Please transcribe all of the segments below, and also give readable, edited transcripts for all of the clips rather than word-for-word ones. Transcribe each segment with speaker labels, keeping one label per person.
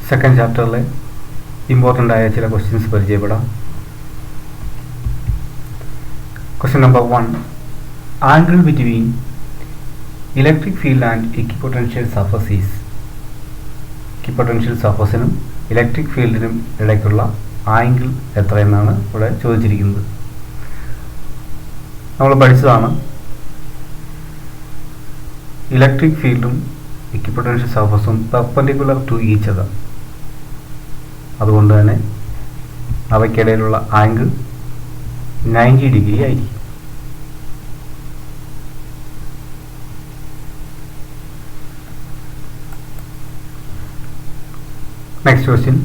Speaker 1: Second ചാപ്റ്ററിലെ important ആയ ചില questions പരിചയപ്പെടാം. Question number 1. Angle between electric field and equipotential surface is. Equipotential സർഫസിനും electric ഫീൽഡിനും ഇടയ്ക്കുള്ള ആംഗിൾ എത്രയെന്നാണ് ഇവിടെ ചോദിച്ചിരിക്കുന്നത്. നമ്മൾ പഠിച്ചതാണ് ഇലക്ട്രിക് ഫീൽഡും ഇക്വിപൊട്ടൻഷ്യൽ സർഫസും പെർപെൻഡിക്കുലർ ടു ഈച്ച് അതർ. അതുകൊണ്ട് തന്നെ അവയ്ക്കിടയിലുള്ള ആംഗിൾ 90 ഡിഗ്രി ആയിരിക്കും. Next question.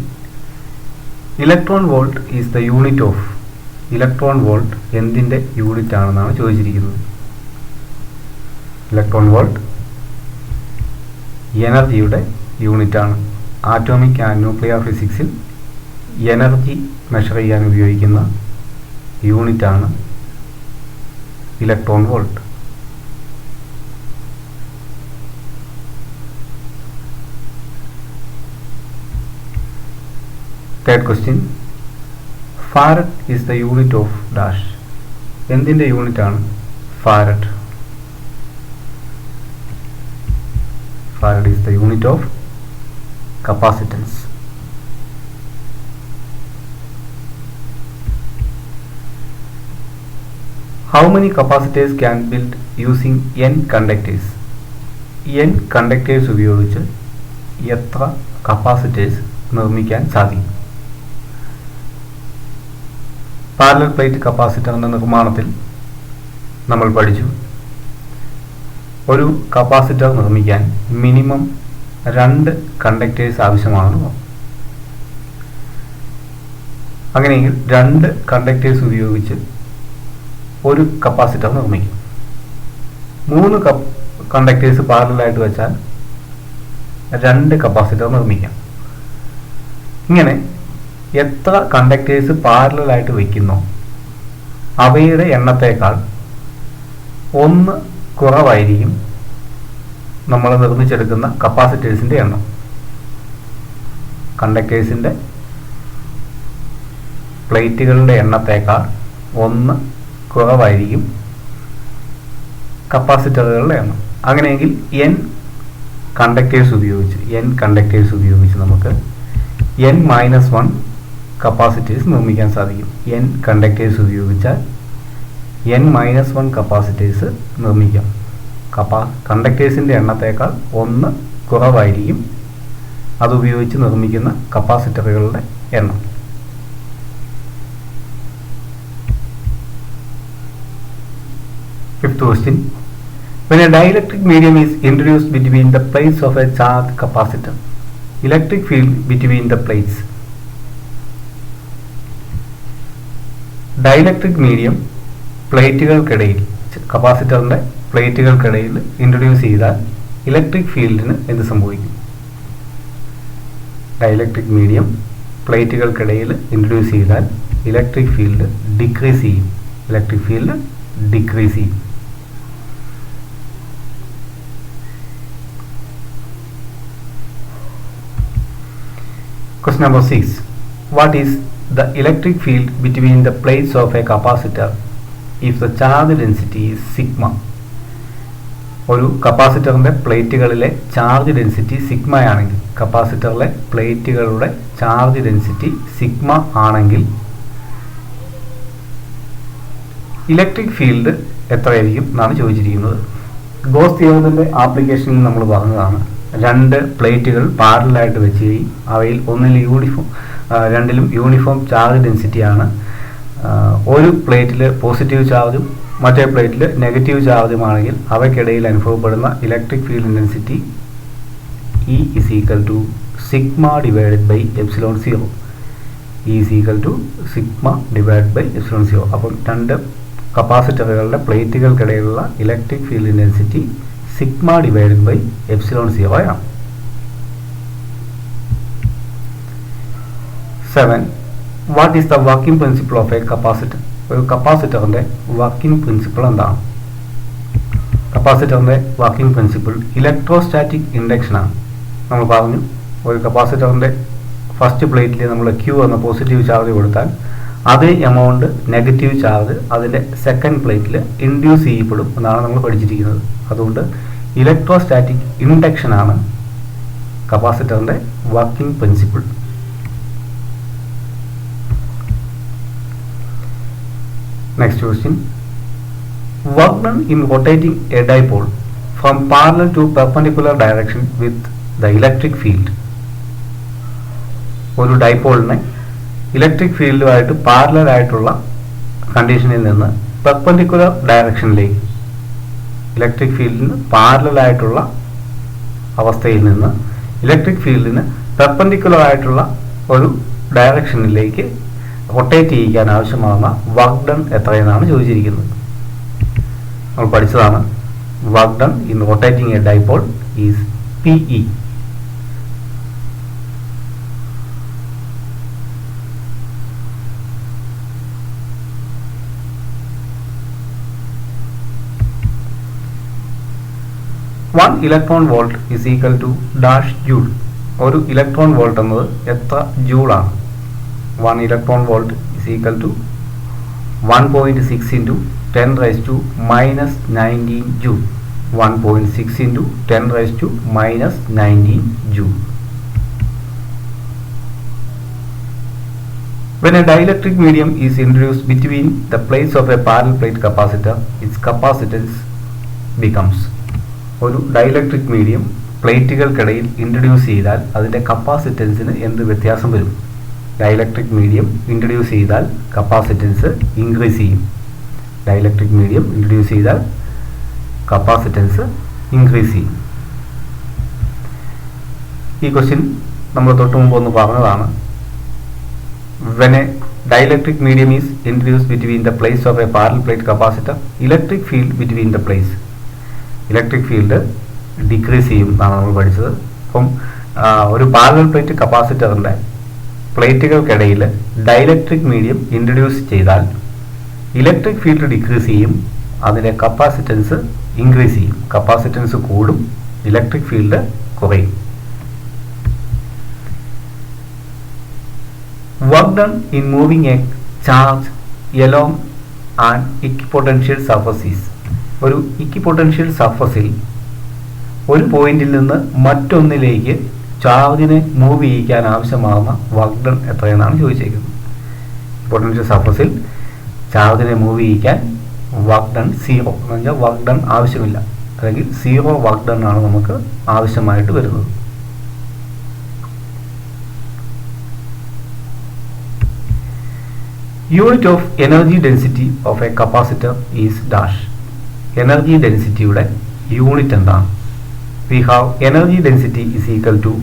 Speaker 1: Electron volt is the unit of. Electron volt എന്തിൻ്റെ യൂണിറ്റ് ആണെന്നാണ് ചോദിച്ചിരിക്കുന്നത്. ഇലക്ട്രോൺ വോൾട്ട് എനർജിയുടെ യൂണിറ്റാണ്. ആറ്റോമിക് ആൻഡ് ന്യൂക്ലിയർ ഫിസിക്സിൽ എനർജി മെഷർ ചെയ്യാൻ ഉപയോഗിക്കുന്ന യൂണിറ്റാണ് electron volt. Third question. Farad is the unit of dash. എന്തിൻ്റെ യൂണിറ്റാണ് farad? Farad is the unit of capacitance. How many capacitors can build using n conductors? n conductors ഉപയോഗിച്ച് എത്ര capacitors നിർമ്മിക്കാൻ സാധിക്കും? പാരലൽ പ്ലേറ്റ് കപ്പാസിറ്ററിൻ്റെ നിർമ്മാണത്തിൽ നമ്മൾ പഠിച്ചു, ഒരു കപ്പാസിറ്റർ നിർമ്മിക്കാൻ മിനിമം 2 കണ്ടക്ടേഴ്സ് ആവശ്യമാണെന്ന്. അങ്ങനെയെങ്കിൽ 2 കണ്ടക്ടേഴ്സ് ഉപയോഗിച്ച് ഒരു കപ്പാസിറ്റർ നിർമ്മിക്കും. 3 കണ്ടക്ടേഴ്സ് പാരലലായിട്ട് വെച്ചാൽ 2 കപ്പാസിറ്റർ നിർമ്മിക്കാം. ഇങ്ങനെ എത്ര കണ്ടക്ടേഴ്സ് പാരലലായിട്ട് വയ്ക്കുന്നോ അവയുടെ എണ്ണത്തേക്കാൾ 1 കുറവായിരിക്കും നമ്മൾ നിർമ്മിച്ചെടുക്കുന്ന കപ്പാസിറ്റേഴ്സിൻ്റെ എണ്ണം. കണ്ടക്ടേഴ്സിൻ്റെ പ്ലേറ്റുകളുടെ എണ്ണത്തേക്കാൾ 1 കുറവായിരിക്കും കപ്പാസിറ്ററുകളുടെ എണ്ണം. അങ്ങനെയെങ്കിൽ n കണ്ടക്ടേഴ്സ് ഉപയോഗിച്ച് നമുക്ക് n-1 കപ്പാസിറ്റേഴ്സ് നിർമ്മിക്കാൻ സാധിക്കും. n കണ്ടക്ടേഴ്സ് ഉപയോഗിച്ചാൽ n-1 കപ്പാസിറ്റേഴ്സ് നിർമ്മിക്കാം. കണ്ടക്ടേഴ്സിൻ്റെ എണ്ണത്തേക്കാൾ 1 കുറവായിരിക്കും അതുപയോഗിച്ച് നിർമ്മിക്കുന്ന കപ്പാസിറ്ററുകളുടെ എണ്ണം. Fifth question. When a dielectric medium is introduced between the plates of a charged capacitor, electric field between the plates. Dielectric medium പ്ലേറ്റുകൾക്കിടയിൽ, കപ്പാസിറ്ററിൻ്റെ പ്ലേറ്റുകൾക്കിടയിൽ ഇൻട്രൊഡ്യൂസ് ചെയ്താൽ ഇലക്ട്രിക് ഫീൽഡിന് എന്ത് സംഭവിക്കും? ഡയലക്ട്രിക് മീഡിയം പ്ലേറ്റുകൾക്കിടയിൽ ഇൻട്രൊഡ്യൂസ് ചെയ്താൽ ഇലക്ട്രിക് ഫീൽഡ് ഡിക്രീസ് ചെയ്യും. Question number 6. What is the electric field between the plates of a capacitor if the charge density is sigma? ഒരു കപ്പാസിറ്ററിൻ്റെ പ്ലേറ്റുകളിലെ ചാർജ് ഡെൻസിറ്റി സിഗ്മയാണെങ്കിൽ, കപ്പാസിറ്ററിലെ പ്ലേറ്റുകളുടെ ചാർജ് ഡെൻസിറ്റി സിഗ്മ ആണെങ്കിൽ ഇലക്ട്രിക് ഫീൽഡ് എത്രയായിരിക്കും എന്നാണ് ചോദിച്ചിരിക്കുന്നത്. ഗോസ് തിയറത്തിൻ്റെ ആപ്ലിക്കേഷനിൽ നമ്മൾ പറഞ്ഞതാണ്, 2 പ്ലേറ്റുകൾ പാരലലായിട്ട് വെച്ചുകയും അവയിൽ രണ്ടിലും യൂണിഫോം ചാർജ് ഡെൻസിറ്റിയാണ്. ഒരു പ്ലേറ്റിൽ പോസിറ്റീവ് ചാർജും മറ്റേ പ്ലേറ്റിൽ നെഗറ്റീവ് ചാർജുമാണെങ്കിൽ അവയ്ക്കിടയിൽ അനുഭവപ്പെടുന്ന electric field intensity E is equal to sigma divided by epsilon 0. E is equal to sigma divided by epsilon 0. അപ്പം 2 കപ്പാസിറ്ററുകളുടെ പ്ലേറ്റുകൾക്കിടയിലുള്ള electric field intensity sigma divided by epsilon 0 ആണ്. 7. What is the working principle of a capacitor? ഒരു കപ്പാസിറ്ററിൻ്റെ working principle എന്താണ്? കപ്പാസിറ്ററിൻ്റെ working principle electrostatic ഇൻഡക്ഷനാണ്. നമ്മൾ പറഞ്ഞു ഒരു കപ്പാസിറ്ററിൻ്റെ first പ്ലേറ്റിൽ നമ്മൾ Q എന്ന പോസിറ്റീവ് ചാർജ് കൊടുത്താൽ അതേ എമൗണ്ട് നെഗറ്റീവ് ചാർജ് അതിൻ്റെ സെക്കൻഡ് പ്ലേറ്റിൽ ഇൻഡ്യൂസ് ചെയ്യപ്പെടും എന്നാണ് നമ്മൾ പഠിച്ചിരിക്കുന്നത്. അതുകൊണ്ട് ഇലക്ട്രോസ്റ്റാറ്റിക് ഇൻഡക്ഷൻ ആണ് കപ്പാസിറ്ററിൻ്റെ working principle. Next question, work done in rotating a dipole from parallel to perpendicular direction with the electric field. ഒരു ഡൈപോളിനെ ഇലക്ട്രിക് ഫീൽഡുമായിട്ട് പാരലൽ ആയിട്ടുള്ള കണ്ടീഷനിൽ നിന്ന് പെർപെൻഡിക്കുലർ ഡയറക്ഷനിലേക്ക്, ഇലക്ട്രിക് ഫീൽഡിന് പാരലൽ ആയിട്ടുള്ള അവസ്ഥയിൽ നിന്ന് ഇലക്ട്രിക് ഫീൽഡിന് പെർപെൻഡിക്കുലർ ആയിട്ടുള്ള ഒരു ഡയറക്ഷനിലേക്ക് റൊട്ടേറ്റ് ചെയ്യിക്കാൻ ആവശ്യമാകുന്ന വർക്ക് ഡൺ എത്രയെന്നാണ് ചോദിച്ചിരിക്കുന്നത്. നമ്മൾ പഠിച്ചതാണ്. Work done in rotating a dipole is PE. One electron volt is equal to dash joule. ഒരു ഇലക്ട്രോൺ വോൾട്ട് എന്നത് എത്ര ജൂളാണ്? 1 electron volt is equal to 1.6 into 10 raised to minus 19 joule. 1.6 into 10 raised to minus 19 joule. When a dielectric medium is introduced between the plates of a parallel plate capacitor, its capacitance becomes. ഒരു dielectric medium പ്ലേറ്റുകൾക്കിടയിൽ introduce ചെയ്താൽ അതിൻ്റെ കപ്പാസിറ്റൻസിന് എന്ത് വ്യത്യാസം വരും? Dielectric medium introduce ചെയ്താൽ capacitance increase ചെയ്യും. Dielectric medium introduce ചെയ്താൽ കപ്പാസിറ്റൻസ് ഇൻക്രീസ് ചെയ്യും. ഈ ക്വസ്റ്റ്യൻ നമ്മൾ തൊട്ട് മുമ്പ് ഒന്ന് പറഞ്ഞതാണ്. When a dielectric medium is introduced between the plates of a parallel plate capacitor, electric field between the plates, electric field decrease ചെയ്യും എന്നാണ് നമ്മൾ പഠിച്ചത്. അപ്പം ഒരു പാരലൽ പ്ലേറ്റ് കപ്പാസിറ്ററിൻ്റെ പ്ലേറ്റുകൾക്കിടയിൽ ഡൈലക്ട്രിക് മീഡിയം ഇൻട്രൊഡ്യൂസ് ചെയ്താൽ ഇലക്ട്രിക് ഫീൽഡ് ഡിക്രീസ് ചെയ്യും, അതിൻ്റെ കപ്പാസിറ്റൻസ് ഇൻക്രീസ് ചെയ്യും. കപ്പാസിറ്റൻസ് കൂടും, ഇലക്ട്രിക് ഫീൽഡ് കുറയും. Work done in moving a charge along an equipotential surfaces. ഒരു ഇക്വിപൊട്ടൻഷ്യൽ സർഫസിൽ ഒരു പോയിന്റിൽ നിന്ന് മറ്റൊന്നിലേക്ക് ചാർജിനെ മൂവ് ചെയ്യിക്കാൻ ആവശ്യമാകുന്ന വർക്ക് ഡൺ എത്രയെന്നാണ് ചോദിച്ചേക്കുന്നത്. ഇക്വിപൊട്ടൻഷ്യൽ സർഫസിൽ ചാർജിനെ മൂവ് ചെയ്യിക്കാൻ വർക്ക് ഡൺ 0 എന്ന് വെച്ചാൽ വർക്ക് ഡൺ ആവശ്യമില്ല, അല്ലെങ്കിൽ 0 വർക്ക് ഡൺ ആണ് നമുക്ക് ആവശ്യമായിട്ട് വരുന്നത്. Unit of energy density of a capacitor is dash. Energy ഡെൻസിറ്റിയുടെ യൂണിറ്റ് എന്താണ്? We have energy density is equal to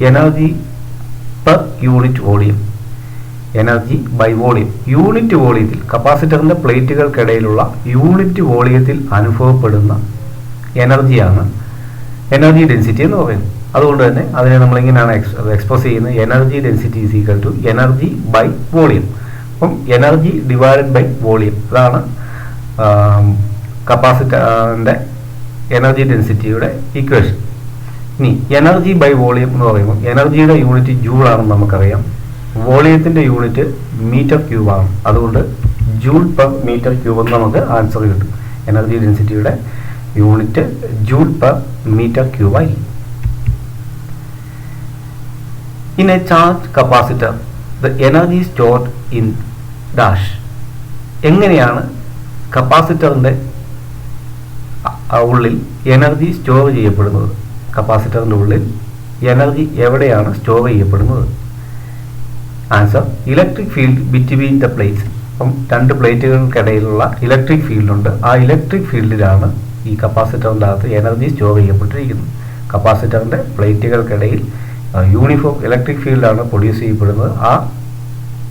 Speaker 1: energy per unit volume. Energy by volume. Unit വോളിയത്തിൽ, കപ്പാസിറ്ററിൻ്റെ പ്ലേറ്റുകൾക്കിടയിലുള്ള യൂണിറ്റ് വോളിയത്തിൽ അനുഭവപ്പെടുന്ന എനർജിയാണ് എനർജി ഡെൻസിറ്റി എന്ന് പറയുന്നത്. അതുകൊണ്ട് തന്നെ അതിനെ നമ്മളിങ്ങനെയാണ് എക്സ്പ്രസ് ചെയ്യുന്നത്. Energy density is equal to energy by volume. അപ്പം എനർജി ഡിവൈഡഡ് ബൈ വോളിയം, അതാണ് കപ്പാസിറ്ററിൻ്റെ എനർജി ഡെൻസിറ്റിയുടെ ഇക്വേഷൻ. ഇനി എനർജി ബൈ വോളിയം എന്ന് പറയുമ്പോൾ എനർജിയുടെ യൂണിറ്റ് ജൂൾ ആണെന്ന് നമുക്കറിയാം, വോളിയത്തിൻ്റെ യൂണിറ്റ് മീറ്റർ ക്യൂബ് ആണ്. അതുകൊണ്ട് ജൂൾ പെർ മീറ്റർ ക്യൂബ് എന്ന് നമുക്ക് ആൻസർ കിട്ടും. എനർജി ഡെൻസിറ്റിയുടെ യൂണിറ്റ് ജൂൾ പെർ മീറ്റർ ക്യൂബായി. In a charge capacitor the energy stored in dash. എങ്ങനെയാണ് കപ്പാസിറ്ററിൻ്റെ ഉള്ളിൽ എനർജി സ്റ്റോർ ചെയ്യപ്പെടുന്നത്? കപ്പാസിറ്ററിൻ്റെ ഉള്ളിൽ എനർജി എവിടെയാണ് സ്റ്റോർ ചെയ്യപ്പെടുന്നത്? Answer, electric field between the plates. അപ്പം രണ്ട് പ്ലേറ്റുകൾക്കിടയിലുള്ള ഇലക്ട്രിക് ഫീൽഡുണ്ട്. ആ ഇലക്ട്രിക് ഫീൽഡിലാണ് ഈ കപ്പാസിറ്ററിൻ്റെ അകത്ത് എനർജി സ്റ്റോർ ചെയ്യപ്പെട്ടിരിക്കുന്നത്. കപ്പാസിറ്ററിൻ്റെ പ്ലേറ്റുകൾക്കിടയിൽ യൂണിഫോം ഇലക്ട്രിക് ഫീൽഡാണ് പ്രൊഡ്യൂസ് ചെയ്യപ്പെടുന്നത്. ആ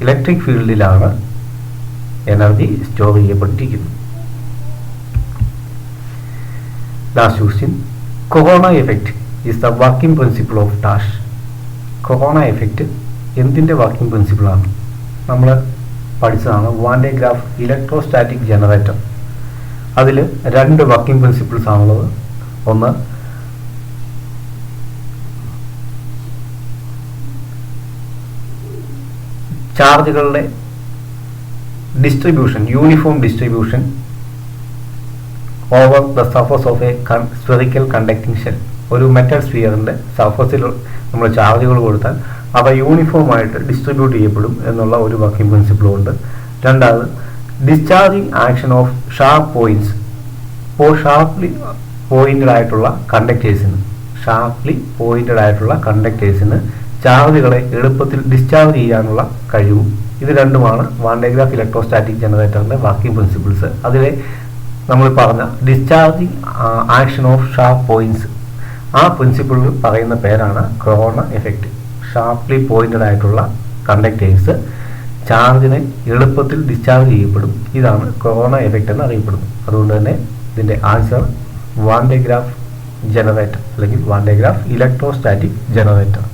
Speaker 1: ഇലക്ട്രിക് ഫീൽഡിലാണ് എനർജി സ്റ്റോർ ചെയ്യപ്പെട്ടിരിക്കുന്നത്. Last question, corona effect is the working principle of dash. Corona effect എന്തിൻ്റെ വർക്കിംഗ് പ്രിൻസിപ്പിളാണ്? നമ്മൾ പഠിച്ചതാണ് Van de Graaff electrostatic generator. അതിൽ 2 വർക്കിംഗ് പ്രിൻസിപ്പിൾസ് ആണുള്ളത്. ഒന്ന്, ചാർജുകളുടെ distribution, uniform distribution over the surface of a spherical conducting shell. ഒരു metal സ്ഫിയറിൻ്റെ സർഫസിൽ നമ്മൾ ചാർജുകൾ കൊടുത്താൽ അവ യൂണിഫോം ആയിട്ട് ഡിസ്ട്രിബ്യൂട്ട് ചെയ്യപ്പെടും എന്നുള്ള ഒരു വർക്കിംഗ് പ്രിൻസിപ്പിളും ഉണ്ട്. രണ്ടാമത്, discharging action of sharp points. ഇപ്പോൾ ഷാർപ്ലി പോയിന്റഡ് ആയിട്ടുള്ള കണ്ടക്ടേഴ്സിന് ചാർജുകളെ എളുപ്പത്തിൽ ഡിസ്ചാർജ് ചെയ്യാനുള്ള കഴിവും. ഇത് രണ്ടുമാണ് van de Graaff electrostatic ജനറേറ്ററിൻ്റെ working principles. അതിലെ നമ്മൾ പറഞ്ഞ discharging action of sharp points, ആ പ്രിൻസിപ്പിൾ പറയുന്ന പേരാണ് കൊറോണ എഫക്റ്റ്. ഷാർപ്ലി പോയിന്റഡ് ആയിട്ടുള്ള കണ്ടക്ടേഴ്സ് ചാർജിനെ എളുപ്പത്തിൽ ഡിസ്ചാർജ് ചെയ്യപ്പെടും. ഇതാണ് കൊറോണ എഫക്റ്റ് എന്ന് അറിയപ്പെടുന്നത്. അതുകൊണ്ട് തന്നെ ഇതിൻ്റെ answer van de graph generator അല്ലെങ്കിൽ van de Graaff electrostatic generator.